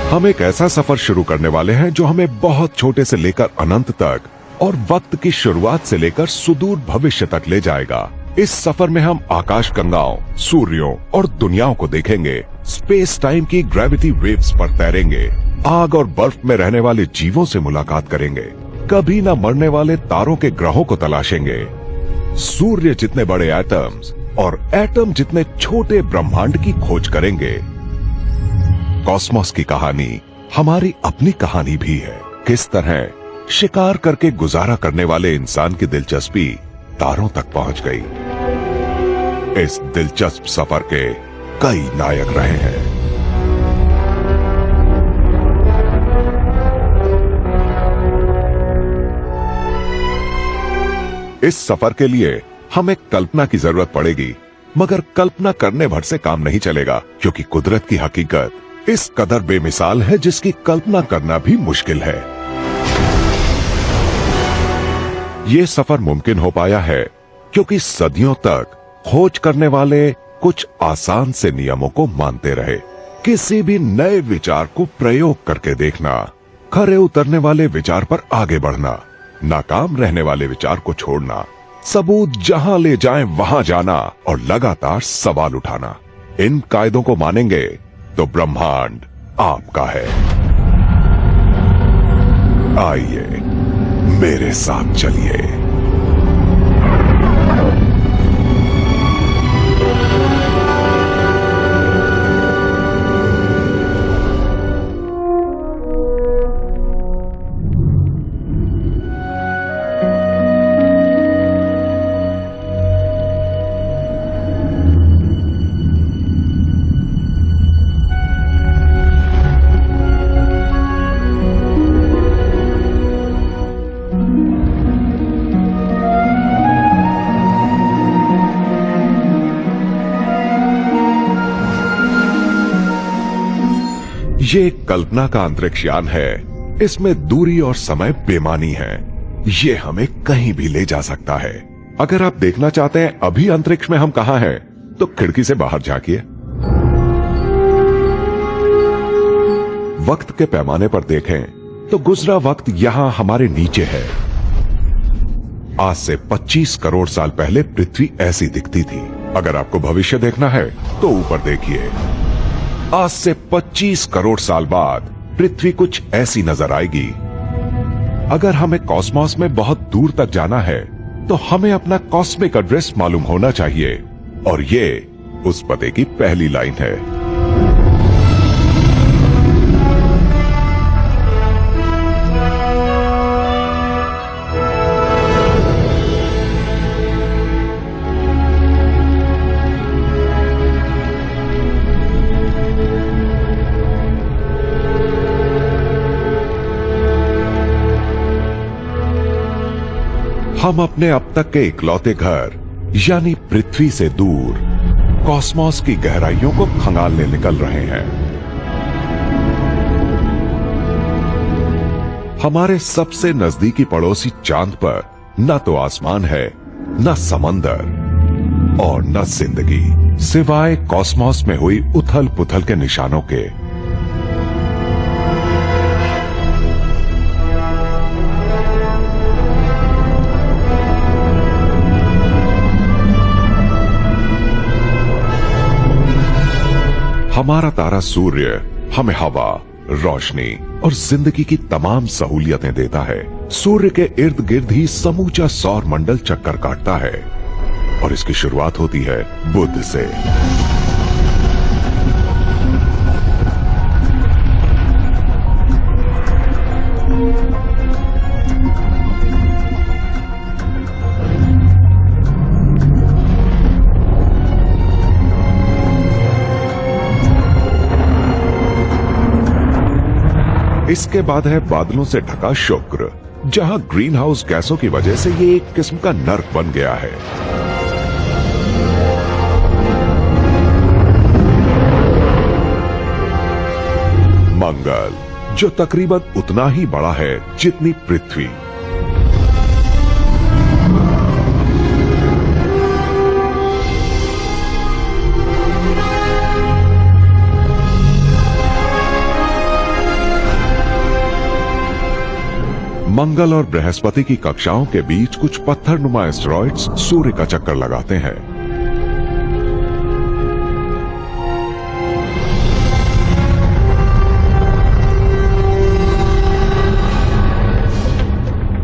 हम एक ऐसा सफर शुरू करने वाले हैं जो हमें बहुत छोटे से लेकर अनंत तक और वक्त की शुरुआत से लेकर सुदूर भविष्य तक ले जाएगा। इस सफर में हम आकाश गंगाओं, सूर्यों और दुनियाओं को देखेंगे, स्पेस टाइम की ग्रेविटी वेव्स पर तैरेंगे, आग और बर्फ में रहने वाले जीवों से मुलाकात करेंगे, कभी न मरने वाले तारों के ग्रहों को तलाशेंगे, सूर्य जितने बड़े एटम्स और एटम जितने छोटे ब्रह्मांड की खोज करेंगे। कॉस्मोस की कहानी हमारी अपनी कहानी भी है। किस तरह शिकार करके गुजारा करने वाले इंसान की दिलचस्पी तारों तक पहुंच गई। इस दिलचस्प सफर के कई नायक रहे हैं। इस सफर के लिए हमें कल्पना की जरूरत पड़ेगी, मगर कल्पना करने भर से काम नहीं चलेगा, क्योंकि कुदरत की हकीकत इस कदर बेमिसाल है जिसकी कल्पना करना भी मुश्किल है। ये सफर मुमकिन हो पाया है क्योंकि सदियों तक खोज करने वाले कुछ आसान से नियमों को मानते रहे। किसी भी नए विचार को प्रयोग करके देखना, खरे उतरने वाले विचार पर आगे बढ़ना, नाकाम रहने वाले विचार को छोड़ना, सबूत जहां ले जाएं वहां जाना और लगातार सवाल उठाना। इन कायदों को मानेंगे तो ब्रह्मांड आपका है। आइए मेरे साथ चलिए। ये एक कल्पना का अंतरिक्ष यान है। इसमें दूरी और समय बेमानी है। ये हमें कहीं भी ले जा सकता है। अगर आप देखना चाहते हैं अभी अंतरिक्ष में हम कहां हैं, तो खिड़की से बाहर झांकिए। वक्त के पैमाने पर देखें तो गुजरा वक्त यहां हमारे नीचे है। आज से 25 करोड़ साल पहले पृथ्वी ऐसी दिखती थी। अगर आपको भविष्य देखना है तो ऊपर देखिए। आज से 25 करोड़ साल बाद पृथ्वी कुछ ऐसी नजर आएगी। अगर हमें कॉस्मोस में बहुत दूर तक जाना है तो हमें अपना कॉस्मिक एड्रेस मालूम होना चाहिए, और ये उस पते की पहली लाइन है। हम अपने अब तक के इकलौते घर यानी पृथ्वी से दूर कॉस्मोस की गहराइयों को खंगालने निकल रहे हैं। हमारे सबसे नजदीकी पड़ोसी चांद पर न तो आसमान है, न समंदर और न जिंदगी, सिवाय कॉस्मोस में हुई उथल पुथल के निशानों के। हमारा तारा सूर्य हमें हवा, रोशनी और जिंदगी की तमाम सहूलियतें देता है। सूर्य के इर्द गिर्द ही समूचा सौर मंडल चक्कर काटता है, और इसकी शुरुआत होती है बुध से। इसके बाद है बादलों से ढका शुक्र, जहां ग्रीन हाउस गैसों की वजह से ये एक किस्म का नर्क बन गया है। मंगल, जो तकरीबन उतना ही बड़ा है जितनी पृथ्वी। मंगल और बृहस्पति की कक्षाओं के बीच कुछ पत्थरनुमा एस्टेरॉइड्स सूर्य का चक्कर लगाते हैं।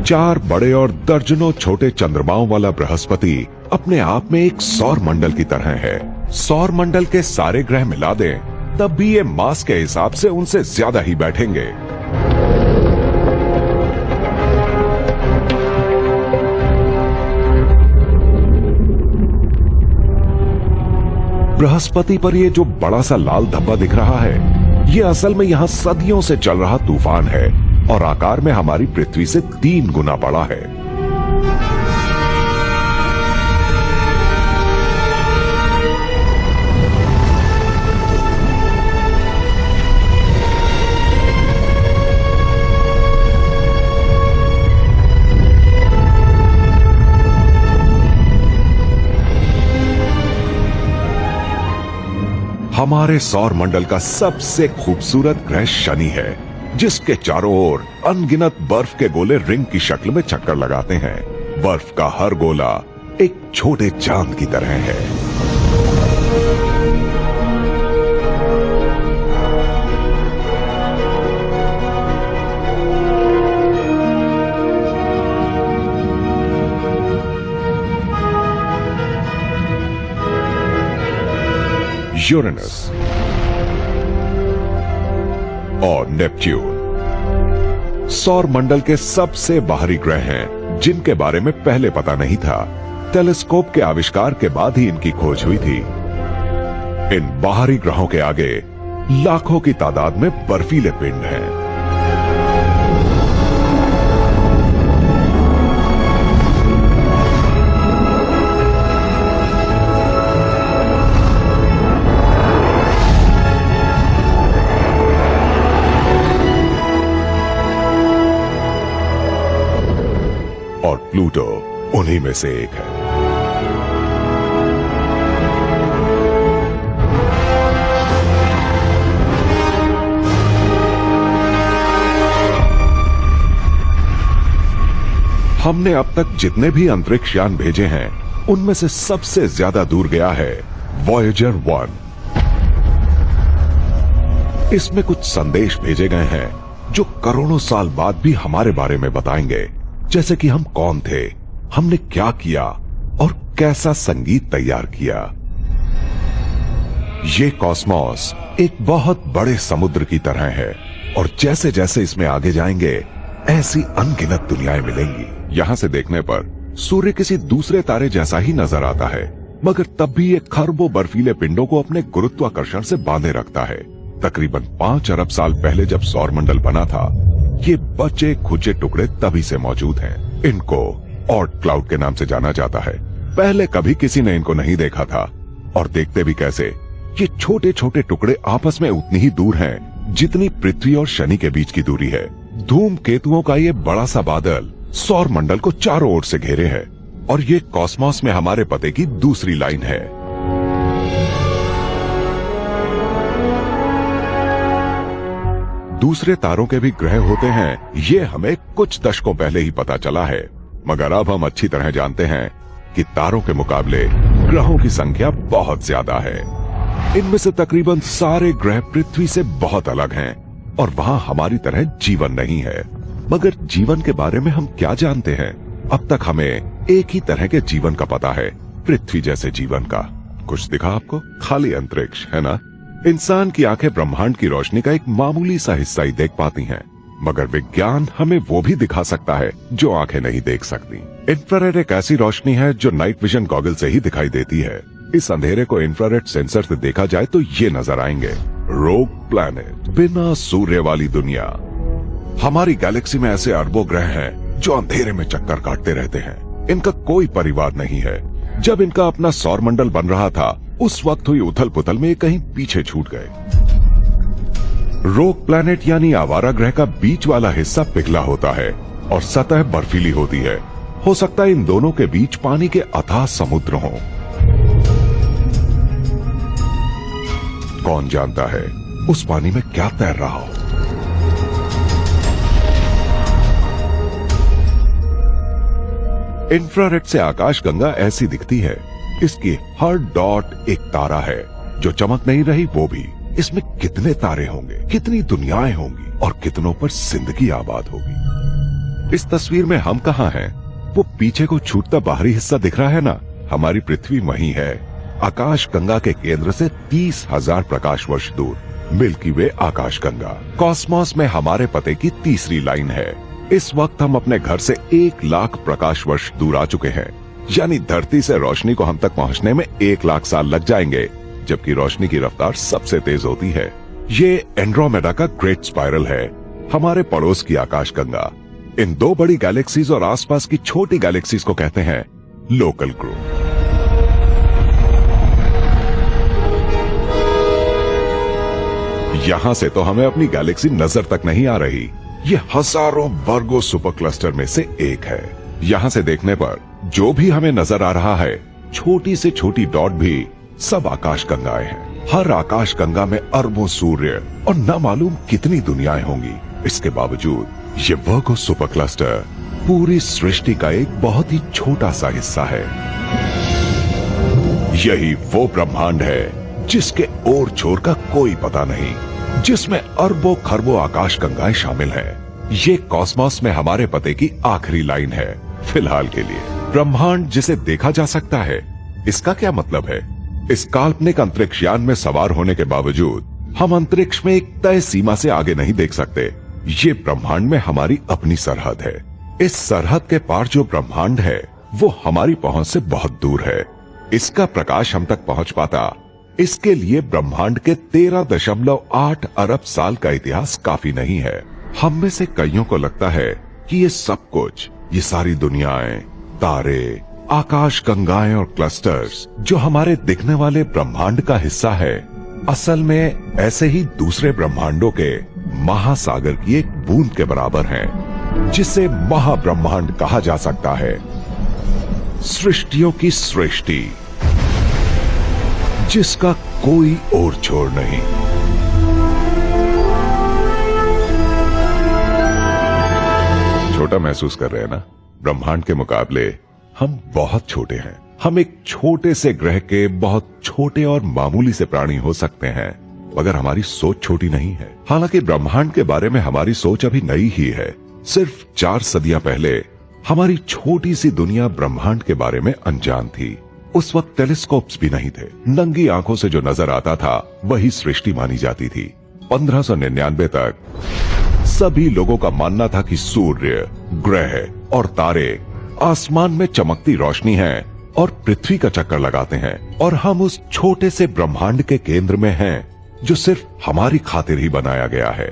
चार बड़े और दर्जनों छोटे चंद्रमाओं वाला बृहस्पति अपने आप में एक सौर मंडल की तरह है। सौर मंडल के सारे ग्रह मिला दें तब भी ये मास के हिसाब से उनसे ज्यादा ही बैठेंगे। बृहस्पति पर ये जो बड़ा सा लाल धब्बा दिख रहा है, ये असल में यहाँ सदियों से चल रहा तूफान है और आकार में हमारी पृथ्वी से 3 गुना बड़ा है। हमारे सौर मंडल का सबसे खूबसूरत ग्रह शनि है, जिसके चारों ओर अनगिनत बर्फ के गोले रिंग की शक्ल में चक्कर लगाते हैं। बर्फ का हर गोला एक छोटे चांद की तरह है। यूरेनस और नेपच्यून सौर मंडल के सबसे बाहरी ग्रह हैं, जिनके बारे में पहले पता नहीं था। टेलीस्कोप के आविष्कार के बाद ही इनकी खोज हुई थी। इन बाहरी ग्रहों के आगे लाखों की तादाद में बर्फीले पिंड हैं। और प्लूटो उन्हीं में से एक है। हमने अब तक जितने भी अंतरिक्ष यान भेजे हैं, उनमें से सबसे ज्यादा दूर गया है वॉयेजर 1। इसमें कुछ संदेश भेजे गए हैं जो करोड़ों साल बाद भी हमारे बारे में बताएंगे, जैसे कि हम कौन थे, हमने क्या किया और कैसा संगीत तैयार किया। ये कॉस्मोस एक बहुत बड़े समुद्र की तरह है और जैसे जैसे इसमें आगे जाएंगे, ऐसी अनगिनत दुनियाएं मिलेंगी। यहां से देखने पर सूर्य किसी दूसरे तारे जैसा ही नजर आता है, मगर तब भी ये खरबों बर्फीले पिंडों को अपने गुरुत्वाकर्षण से बांधे रखता है। तकरीबन 5 अरब साल पहले जब सौरमंडल बना था, ये बचे खुचे टुकड़े तभी से मौजूद हैं। इनको ऑर्ट क्लाउड के नाम से जाना जाता है। पहले कभी किसी ने इनको नहीं देखा था, और देखते भी कैसे। ये छोटे छोटे टुकड़े आपस में उतनी ही दूर हैं जितनी पृथ्वी और शनि के बीच की दूरी है। धूमकेतुओं का ये बड़ा सा बादल सौर मंडल को चारों ओर से घेरे है, और ये कॉस्मोस में हमारे पते की दूसरी लाइन है। दूसरे तारों के भी ग्रह होते हैं, ये हमें कुछ दशकों पहले ही पता चला है, मगर अब हम अच्छी तरह जानते हैं कि तारों के मुकाबले ग्रहों की संख्या बहुत ज्यादा है। इनमें से तकरीबन सारे ग्रह पृथ्वी से बहुत अलग हैं और वहां हमारी तरह जीवन नहीं है। मगर जीवन के बारे में हम क्या जानते हैं? अब तक हमें एक ही तरह के जीवन का पता है, पृथ्वी जैसे जीवन का। कुछ दिखा आपको? खाली अंतरिक्ष, है ना? इंसान की आंखें ब्रह्मांड की रोशनी का एक मामूली सा हिस्सा ही देख पाती हैं, मगर विज्ञान हमें वो भी दिखा सकता है जो आंखें नहीं देख सकती। इंफ्रारेड एक ऐसी रोशनी है जो नाइट विजन गॉगल से ही दिखाई देती है। इस अंधेरे को इंफ्रारेड सेंसर से देखा जाए तो ये नजर आएंगे रोग प्लैनेट, बिना सूर्य वाली दुनिया। हमारी गैलेक्सी में ऐसे अरबों ग्रह हैं जो अंधेरे में चक्कर काटते रहते हैं। इनका कोई परिवार नहीं है। जब इनका अपना सौरमंडल बन रहा था, उस वक्त हुई उथल पुथल में ये कहीं पीछे छूट गए। रोग प्लैनेट यानी आवारा ग्रह का बीच वाला हिस्सा पिघला होता है और सतह बर्फीली होती है। हो सकता है इन दोनों के बीच पानी के अथाह समुद्र हों। कौन जानता है उस पानी में क्या तैर रहा हो। इंफ्रारेड से आकाशगंगा ऐसी दिखती है। इसकी हर डॉट एक तारा है जो चमक नहीं रही वो भी। इसमें कितने तारे होंगे, कितनी दुनियाएं होंगी और कितनों पर जिंदगी आबाद होगी। इस तस्वीर में हम कहाँ हैं? वो पीछे को छूटता बाहरी हिस्सा दिख रहा है ना, हमारी पृथ्वी वहीं है। आकाशगंगा के केंद्र से 30,000 प्रकाश वर्ष दूर मिल्की वे आकाशगंगा कॉस्मोस में हमारे पते की तीसरी लाइन है। इस वक्त हम अपने घर से 1 लाख प्रकाश वर्ष दूर आ चुके हैं, यानी धरती से रोशनी को हम तक पहुंचने में 1 लाख साल लग जाएंगे, जबकि रोशनी की रफ्तार सबसे तेज होती है। ये एंड्रोमेडा का ग्रेट स्पाइरल है, हमारे पड़ोस की आकाशगंगा। इन 2 बड़ी गैलेक्सीज और आसपास की छोटी गैलेक्सीज को कहते हैं लोकल ग्रुप। यहां से तो हमें अपनी गैलेक्सी नजर तक नहीं आ रही। ये हजारों वर्गो सुपर क्लस्टर में से एक है। यहां से देखने पर जो भी हमें नजर आ रहा है, छोटी से छोटी डॉट भी सब आकाशगंगाएं हैं। हर आकाशगंगा में अरबों सूर्य और न मालूम कितनी दुनियाएं होंगी। इसके बावजूद ये वर्गो सुपर क्लस्टर पूरी सृष्टि का एक बहुत ही छोटा सा हिस्सा है। यही वो ब्रह्मांड है जिसके ओर छोर का कोई पता नहीं, जिसमें अरबों खरबों आकाशगंगाएं शामिल हैं। ये कॉस्मोस में हमारे पते की आखिरी लाइन है फिलहाल के लिए। ब्रह्मांड जिसे देखा जा सकता है, इसका क्या मतलब है? इस काल्पनिक अंतरिक्ष यान में सवार होने के बावजूद हम अंतरिक्ष में एक तय सीमा से आगे नहीं देख सकते। ये ब्रह्मांड में हमारी अपनी सरहद है। इस सरहद के पार जो ब्रह्मांड है वो हमारी पहुंच से बहुत दूर है। इसका प्रकाश हम तक पहुंच पाता, इसके लिए ब्रह्मांड के 13.8 अरब साल का इतिहास काफी नहीं है। हम में से कईयों को लगता है कि ये सब कुछ, ये सारी दुनियाएं, तारे, आकाशगंगाएं और क्लस्टर्स जो हमारे दिखने वाले ब्रह्मांड का हिस्सा है, असल में ऐसे ही दूसरे ब्रह्मांडों के महासागर की एक बूंद के बराबर हैं, जिसे महाब्रह्मांड कहा जा सकता है। सृष्टियों की सृष्टि जिसका कोई और छोर नहीं। छोटा महसूस कर रहे हैं ना? ब्रह्मांड के मुकाबले हम बहुत छोटे हैं। हम एक छोटे से ग्रह के बहुत छोटे और मामूली से प्राणी हो सकते हैं, मगर हमारी सोच छोटी नहीं है। हालांकि ब्रह्मांड के बारे में हमारी सोच अभी नई ही है। सिर्फ 4 सदियां पहले हमारी छोटी सी दुनिया ब्रह्मांड के बारे में अनजान थी। उस वक्त टेलीस्कोप्स भी नहीं थे। नंगी आंखों से जो नजर आता था वही सृष्टि मानी जाती थी। 1599 तक सभी लोगों का मानना था कि सूर्य, ग्रह और तारे आसमान में चमकती रोशनी है और पृथ्वी का चक्कर लगाते हैं, और हम उस छोटे से ब्रह्मांड के केंद्र में हैं जो सिर्फ हमारी खातिर ही बनाया गया है।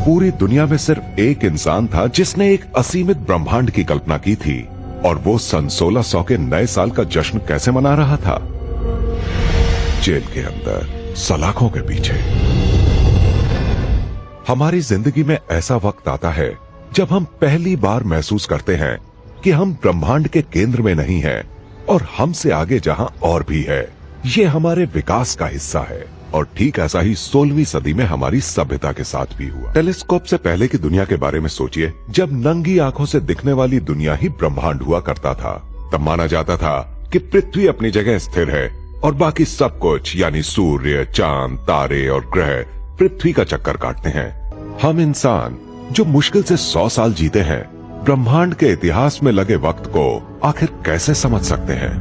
पूरी दुनिया में सिर्फ एक इंसान था जिसने एक असीमित ब्रह्मांड की कल्पना की थी, और वो सन 1600 के नए साल का जश्न कैसे मना रहा था? जेल के अंदर, सलाखों के पीछे। हमारी जिंदगी में ऐसा वक्त आता है जब हम पहली बार महसूस करते हैं कि हम ब्रह्मांड के केंद्र में नहीं हैं और हमसे आगे जहां और भी है, ये हमारे विकास का हिस्सा है। और ठीक ऐसा ही 16वीं सदी में हमारी सभ्यता के साथ भी हुआ। टेलीस्कोप से पहले की दुनिया के बारे में सोचिए। जब नंगी आंखों से दिखने वाली दुनिया ही ब्रह्मांड हुआ करता था, तब माना जाता था कि पृथ्वी अपनी जगह स्थिर है और बाकी सब कुछ यानी सूर्य, चांद, तारे और ग्रह पृथ्वी का चक्कर काटते हैं। हम इंसान जो मुश्किल से 100 साल जीते हैं, ब्रह्मांड के इतिहास में लगे वक्त को आखिर कैसे समझ सकते हैं?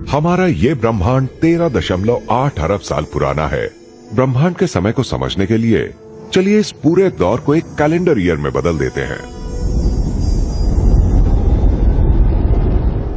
हमारा ये ब्रह्मांड 13.8 अरब साल पुराना है। ब्रह्मांड के समय को समझने के लिए चलिए इस पूरे दौर को एक कैलेंडर ईयर में बदल देते हैं।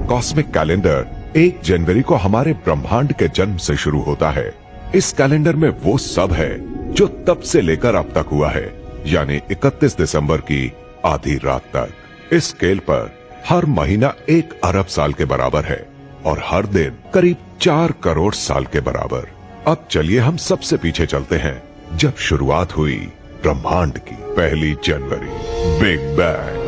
कॉस्मिक कैलेंडर 1 जनवरी को हमारे ब्रह्मांड के जन्म से शुरू होता है। इस कैलेंडर में वो सब है जो तब से लेकर अब तक हुआ है, यानी 31 दिसंबर की आधी रात तक। इस स्केल पर हर महीना 1 अरब साल के बराबर है और हर दिन करीब 4 करोड़ साल के बराबर। अब चलिए हम सबसे पीछे चलते हैं, जब शुरुआत हुई ब्रह्मांड की। 1 जनवरी, बिग बैंग।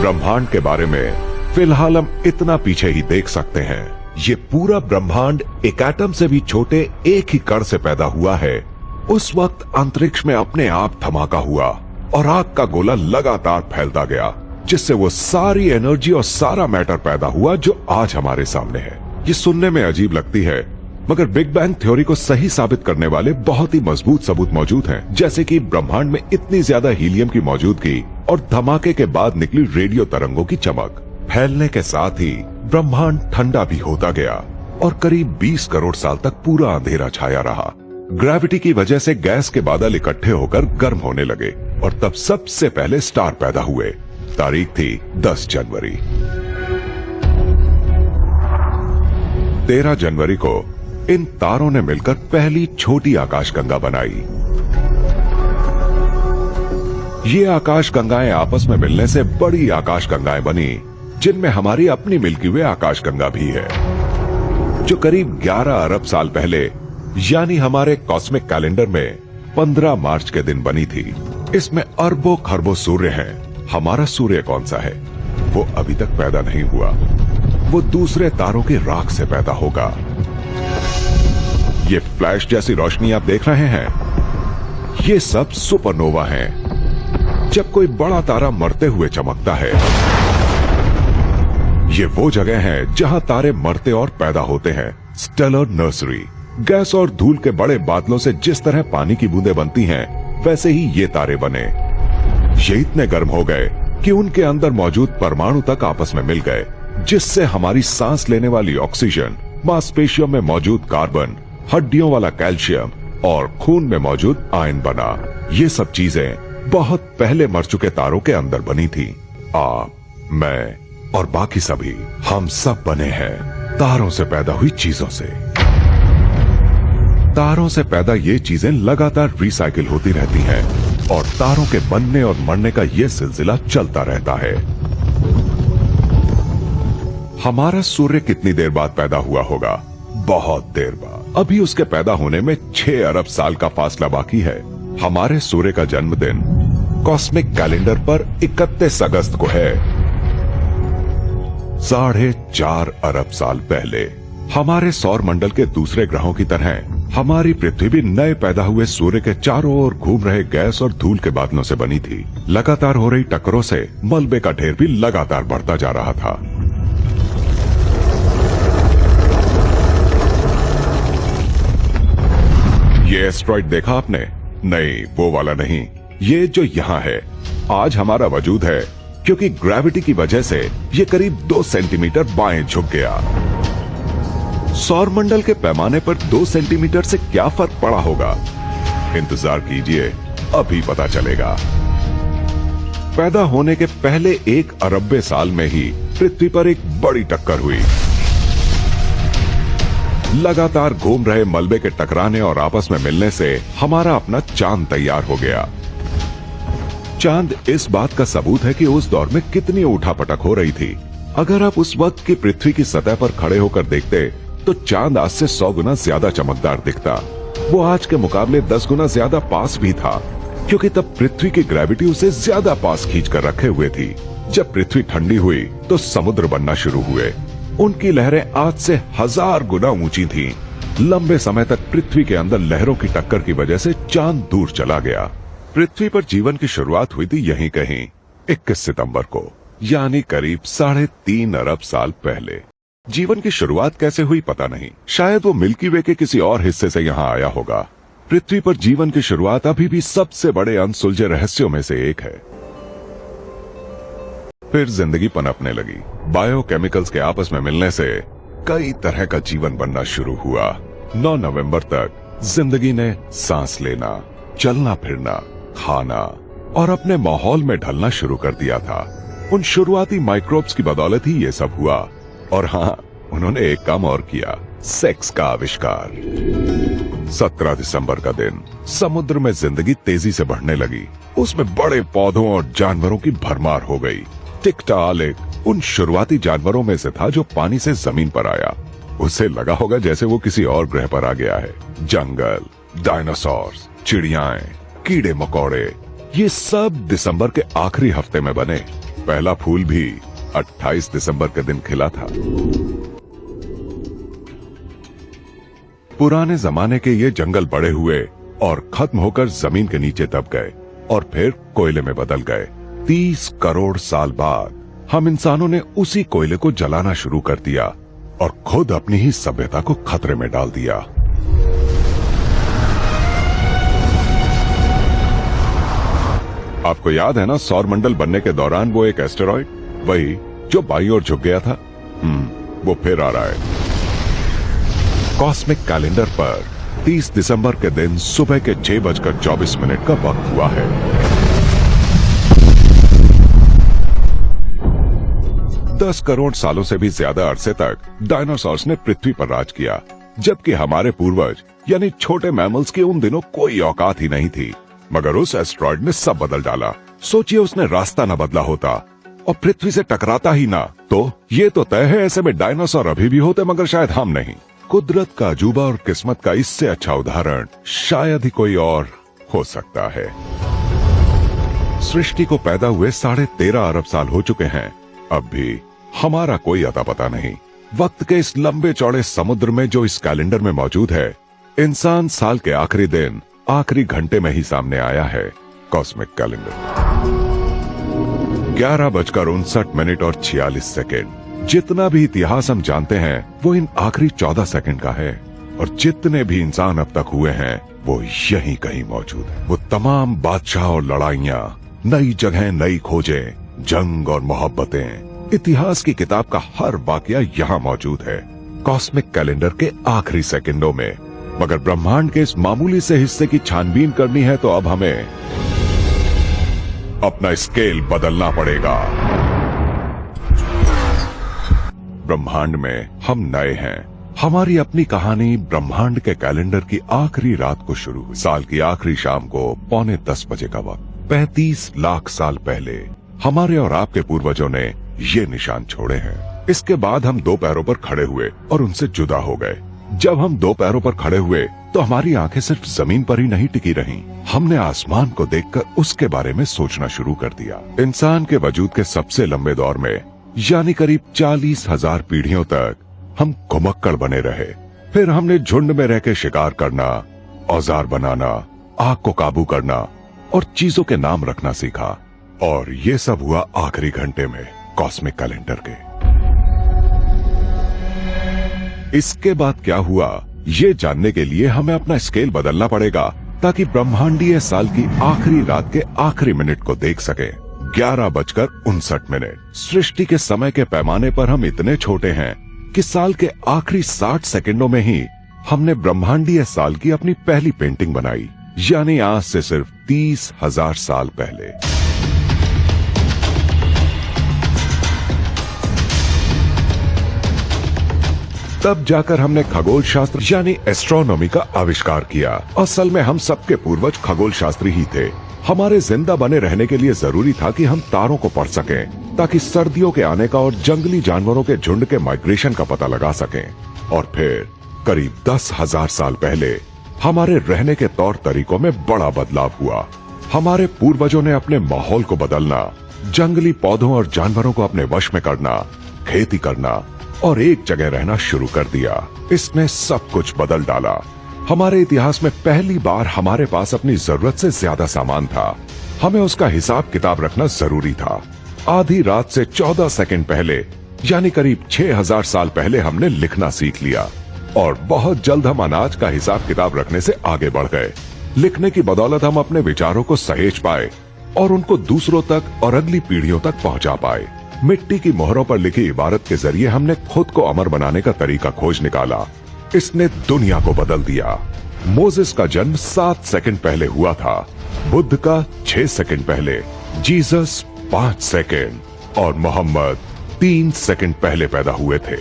ब्रह्मांड के बारे में फिलहाल हम इतना पीछे ही देख सकते हैं, ये पूरा ब्रह्मांड एक एटम से भी छोटे एक ही कण से पैदा हुआ है। उस वक्त अंतरिक्ष में अपने आप धमाका हुआ और आग का गोला लगातार फैलता गया, जिससे वो सारी एनर्जी और सारा मैटर पैदा हुआ जो आज हमारे सामने है। ये सुनने में अजीब लगती है, मगर बिग बैंग थ्योरी को सही साबित करने वाले बहुत ही मजबूत सबूत मौजूद हैं, जैसे कि ब्रह्मांड में इतनी ज्यादा हीलियम की मौजूदगी और धमाके के बाद निकली रेडियो तरंगों की चमक। फैलने के साथ ही ब्रह्मांड ठंडा भी होता गया और करीब 20 करोड़ साल तक पूरा अंधेरा छाया रहा। ग्रेविटी की वजह से गैस के बादल इकट्ठे होकर गर्म होने लगे और तब सबसे पहले स्टार पैदा हुए। तारीख थी 10 जनवरी। 13 जनवरी को इन तारों ने मिलकर पहली छोटी आकाशगंगा बनाई। ये आकाशगंगाएं आपस में मिलने से बड़ी आकाशगंगाएं बनी, जिनमें हमारी अपनी मिल्की वे आकाशगंगा भी है, जो करीब 11 अरब साल पहले यानी हमारे कॉस्मिक कैलेंडर में 15 मार्च के दिन बनी थी। इसमें अरबों खरबों सूर्य हैं। हमारा सूर्य कौन सा है? वो अभी तक पैदा नहीं हुआ। वो दूसरे तारों की राख से पैदा होगा। ये फ्लैश जैसी रोशनी आप देख रहे हैं, ये सब सुपरनोवा हैं। जब कोई बड़ा तारा मरते हुए चमकता है, ये वो जगह है जहां तारे मरते और पैदा होते हैं। Stellar nursery. गैस और धूल के बड़े बादलों से जिस तरह पानी की बूंदें बनती हैं, वैसे ही ये तारे बने। ये इतने गर्म हो गए कि उनके अंदर मौजूद परमाणु तक आपस में मिल गए, जिससे हमारी सांस लेने वाली ऑक्सीजन, मांसपेशियों में मौजूद कार्बन, हड्डियों वाला कैल्शियम और खून में मौजूद आयन बना। ये सब चीजें बहुत पहले मर चुके तारों के अंदर बनी थी। आप, मैं और बाकी सभी, हम सब बने हैं तारों से पैदा हुई चीजों से। तारों से पैदा ये चीजें लगातार रिसाइकिल होती रहती हैं और तारों के बनने और मरने का ये सिलसिला चलता रहता है। हमारा सूर्य कितनी देर बाद पैदा हुआ होगा? बहुत देर बाद। अभी उसके पैदा होने में 6 अरब साल का फासला बाकी है। हमारे सूर्य का जन्मदिन कॉस्मिक कैलेंडर पर 31 अगस्त को है। 4.5 अरब साल पहले हमारे सौर मंडल के दूसरे ग्रहों की तरह हमारी पृथ्वी भी नए पैदा हुए सूर्य के चारों ओर घूम रहे गैस और धूल के बादलों से बनी थी। लगातार हो रही टक्करों से मलबे का ढेर भी लगातार बढ़ता जा रहा था। ये एस्ट्रॉइड देखा आपने? नहीं, वो वाला नहीं। ये जो यहाँ है, आज हमारा वजूद है क्योंकि ग्रेविटी की वजह से ये करीब 2 सेंटीमीटर बाएं झुक गया। सौरमंडल के पैमाने पर 2 सेंटीमीटर से क्या फर्क पड़ा होगा? इंतजार कीजिए, अभी पता चलेगा। पैदा होने के पहले 1 अरब साल में ही पृथ्वी पर एक बड़ी टक्कर हुई। लगातार घूम रहे मलबे के टकराने और आपस में मिलने से हमारा अपना चांद तैयार हो गया। चांद इस बात का सबूत है कि उस दौर में कितनी उठापटक हो रही थी। अगर आप उस वक्त की पृथ्वी की सतह पर खड़े होकर देखते तो चांद आज से 100 गुना ज्यादा चमकदार दिखता। वो आज के मुकाबले 10 गुना ज्यादा पास भी था, क्योंकि तब पृथ्वी की ग्रेविटी उसे ज्यादा पास खींच कर रखे हुए थी। जब पृथ्वी ठंडी हुई तो समुद्र बनना शुरू हुए। उनकी लहरें आज से 1000 गुना ऊंची थीं। लंबे समय तक पृथ्वी के अंदर लहरों की टक्कर की वजह से चांद दूर चला गया। पृथ्वी पर जीवन की शुरुआत हुई थी यहीं कहीं 21 सितंबर को, यानी करीब 3.5 अरब साल पहले। जीवन की शुरुआत कैसे हुई पता नहीं, शायद वो मिल्की वे के किसी और हिस्से से यहाँ आया होगा। पृथ्वी पर जीवन की शुरुआत अभी भी सबसे बड़े अनसुलझे रहस्यों में से एक है। फिर जिंदगी पनपने लगी। बायोकेमिकल्स के आपस में मिलने से कई तरह का जीवन बनना शुरू हुआ। 9 नवंबर तक जिंदगी ने सांस लेना, चलना फिरना, खाना और अपने माहौल में ढलना शुरू कर दिया था। उन शुरुआती माइक्रोब्स की बदौलत ही ये सब हुआ। और हाँ, उन्होंने एक काम और किया, सेक्स का आविष्कार। 17 दिसंबर का दिन समुद्र में जिंदगी तेजी से बढ़ने लगी। उसमें बड़े पौधों और जानवरों की भरमार हो गई। टिकटालिक उन शुरुआती जानवरों में से था जो पानी से जमीन पर आया। उसे लगा होगा जैसे वो किसी और ग्रह पर आ गया है। जंगल, डायनासोर्स, चिड़ियाएं, कीड़े मकोड़े, ये सब दिसंबर के आखिरी हफ्ते में बने। पहला फूल भी 28 दिसंबर के दिन खिला था। पुराने जमाने के ये जंगल बड़े हुए और खत्म होकर जमीन के नीचे दब गए और फिर कोयले में बदल गए। 30 करोड़ साल बाद हम इंसानों ने उसी कोयले को जलाना शुरू कर दिया और खुद अपनी ही सभ्यता को खतरे में डाल दिया। आपको याद है ना, सौरमंडल बनने के दौरान वो एक एस्टेरॉइड, वही जो बाईं ओर झुक गया था, वो फिर आ रहा है। कॉस्मिक कैलेंडर पर 30 दिसंबर के दिन सुबह के 6:24 का वक्त हुआ है। दस करोड़ सालों से भी ज्यादा अरसे तक डायनासोर्स ने पृथ्वी पर राज किया, जबकि हमारे पूर्वज यानी छोटे मैमल्स की उन दिनों कोई औकात ही नहीं थी। मगर उस एस्टेरॉइड ने सब बदल डाला। सोचिए उसने रास्ता न बदला होता और पृथ्वी से टकराता ही ना, तो ये तो तय है ऐसे में डायनासोर अभी भी होते, मगर शायद हम नहीं। कुदरत का अजूबा और किस्मत का इससे अच्छा उदाहरण शायद ही कोई और हो सकता है। सृष्टि को पैदा हुए 13.5 अरब साल हो चुके हैं, अब भी हमारा कोई अता पता नहीं। वक्त के इस लंबे चौड़े समुद्र में जो इस कैलेंडर में मौजूद है, इंसान साल के आखिरी दिन आखिरी घंटे में ही सामने आया है। कॉस्मिक कैलेंडर 11:59 और 46 सेकेंड। जितना भी इतिहास हम जानते हैं वो इन आखिरी 14 सेकंड का है, और जितने भी इंसान अब तक हुए हैं वो यहीं कहीं मौजूद है। वो तमाम बादशाह और लड़ाइयाँ, नई जगह, नई खोजें, जंग और मोहब्बतें, इतिहास की किताब का हर वाकया यहाँ मौजूद है कॉस्मिक कैलेंडर के आखिरी सेकंडों में। मगर ब्रह्मांड के इस मामूली से हिस्से की छानबीन करनी है तो अब हमें अपना स्केल बदलना पड़ेगा। ब्रह्मांड में हम नए हैं। हमारी अपनी कहानी ब्रह्मांड के कैलेंडर की आखिरी रात को शुरू हुई। साल की आखिरी शाम को 9:45 का वक्त। 35 लाख साल पहले हमारे और आपके पूर्वजों ने ये निशान छोड़े हैं। इसके बाद हम 2 पैरों पर खड़े हुए और उनसे जुदा हो गए। जब हम 2 पैरों पर खड़े हुए तो हमारी आंखें सिर्फ जमीन पर ही नहीं टिकी रहीं। हमने आसमान को देखकर उसके बारे में सोचना शुरू कर दिया। इंसान के वजूद के सबसे लंबे दौर में, यानी करीब 40,000 पीढ़ियों तक हम घुमक्कड़ बने रहे। फिर हमने झुंड में रह के शिकार करना, औजार बनाना, आग को काबू करना और चीजों के नाम रखना सीखा। और ये सब हुआ आखिरी घंटे में कॉस्मिक कैलेंडर के। इसके बाद क्या हुआ, ये जानने के लिए हमें अपना स्केल बदलना पड़ेगा ताकि ब्रह्मांडीय साल की आखिरी रात के आखिरी मिनट को देख सके। 11:59। सृष्टि के समय के पैमाने पर हम इतने छोटे हैं कि साल के आखिरी 60 सेकंडों में ही हमने ब्रह्मांडीय साल की अपनी पहली पेंटिंग बनाई, यानी आज से सिर्फ 30,000 साल पहले। तब जाकर हमने खगोल शास्त्र यानी एस्ट्रोनॉमी का आविष्कार किया। असल में हम सबके पूर्वज खगोल शास्त्री ही थे। हमारे जिंदा बने रहने के लिए जरूरी था कि हम तारों को पढ़ सकें ताकि सर्दियों के आने का और जंगली जानवरों के झुंड के माइग्रेशन का पता लगा सकें। और फिर करीब 10,000 साल पहले हमारे रहने के तौर तरीकों में बड़ा बदलाव हुआ। हमारे पूर्वजों ने अपने माहौल को बदलना, जंगली पौधों और जानवरों को अपने वश में करना, खेती करना और एक जगह रहना शुरू कर दिया। इसने सब कुछ बदल डाला। हमारे इतिहास में पहली बार हमारे पास अपनी जरूरत से ज्यादा सामान था। हमें उसका हिसाब किताब रखना जरूरी था। आधी रात से 14 सेकंड पहले, यानी करीब 6,000 साल पहले हमने लिखना सीख लिया और बहुत जल्द हम अनाज का हिसाब किताब रखने से आगे बढ़ गए। लिखने की बदौलत हम अपने विचारों को सहेज पाए और उनको दूसरों तक और अगली पीढ़ियों तक पहुंचा पाए। मिट्टी की मोहरों पर लिखी इबारत के जरिए हमने खुद को अमर बनाने का तरीका खोज निकाला। इसने दुनिया को बदल दिया। मोसेस का जन्म 7 सेकंड पहले हुआ था, बुद्ध का 6 सेकंड पहले, जीसस 5 सेकंड और मोहम्मद 3 सेकंड पहले पैदा हुए थे।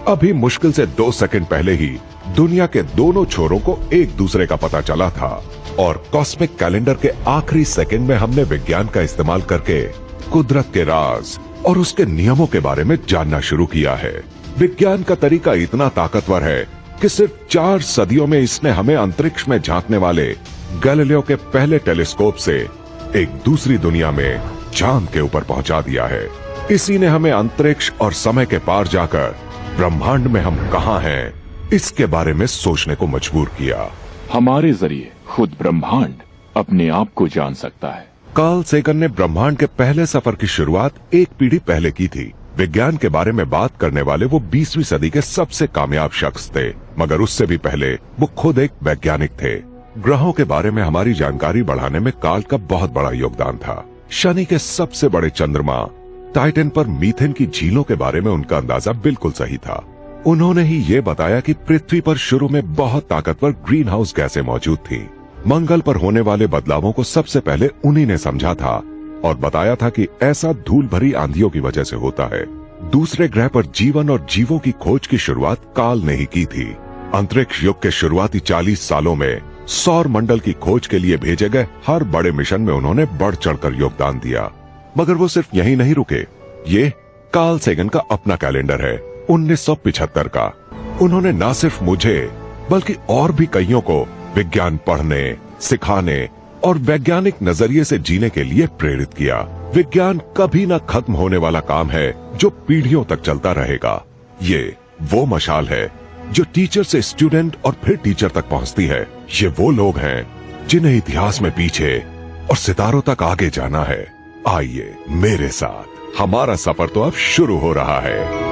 अभी मुश्किल से 2 सेकंड पहले ही दुनिया के दोनों छोरों को एक दूसरे का पता चला था। और कॉस्मिक कैलेंडर के आखिरी सेकंड में हमने विज्ञान का इस्तेमाल करके कुदरत के राज और उसके नियमों के बारे में जानना शुरू किया है। विज्ञान का तरीका इतना ताकतवर है कि सिर्फ 4 सदियों में इसने हमें अंतरिक्ष में झांकने वाले गैलीलियो के पहले टेलीस्कोप से एक दूसरी दुनिया में, चांद के ऊपर पहुंचा दिया है। इसी ने हमें अंतरिक्ष और समय के पार जाकर ब्रह्मांड में हम कहां हैं इसके बारे में सोचने को मजबूर किया। हमारे जरिए खुद ब्रह्मांड अपने आप को जान सकता है। कार्ल सेगन ने ब्रह्मांड के पहले सफर की शुरुआत एक पीढ़ी पहले की थी। विज्ञान के बारे में बात करने वाले वो 20वीं सदी के सबसे कामयाब शख्स थे, मगर उससे भी पहले वो खुद एक वैज्ञानिक थे। ग्रहों के बारे में हमारी जानकारी बढ़ाने में कार्ल का बहुत बड़ा योगदान था। शनि के सबसे बड़े चंद्रमा टाइटन पर मीथेन की झीलों के बारे में उनका अंदाजा बिल्कुल सही था। उन्होंने ही ये बताया कि पृथ्वी पर शुरू में बहुत ताकतवर ग्रीन हाउस गैसें मौजूद थी। मंगल पर होने वाले बदलावों को सबसे पहले उन्हीं ने समझा था और बताया था कि ऐसा धूल भरी आंधियों की वजह से होता है। दूसरे ग्रह पर जीवन और जीवों की खोज की शुरुआत कार्ल ने ही की थी। अंतरिक्ष युग के शुरुआती 40 सालों में सौर मंडल की खोज के लिए भेजे गए हर बड़े मिशन में उन्होंने बढ़ चढ़कर योगदान दिया। मगर वो सिर्फ यहीं नहीं रुके। ये कार्ल सेगन का अपना कैलेंडर है 1975 का। उन्होंने न सिर्फ मुझे बल्कि और भी कईयों को विज्ञान पढ़ने, सिखाने और वैज्ञानिक नजरिए से जीने के लिए प्रेरित किया। विज्ञान कभी न खत्म होने वाला काम है जो पीढ़ियों तक चलता रहेगा। ये वो मशाल है जो टीचर से स्टूडेंट और फिर टीचर तक पहुंचती है। ये वो लोग हैं जिन्हें इतिहास में पीछे और सितारों तक आगे जाना है। आइए मेरे साथ, हमारा सफर तो अब शुरू हो रहा है।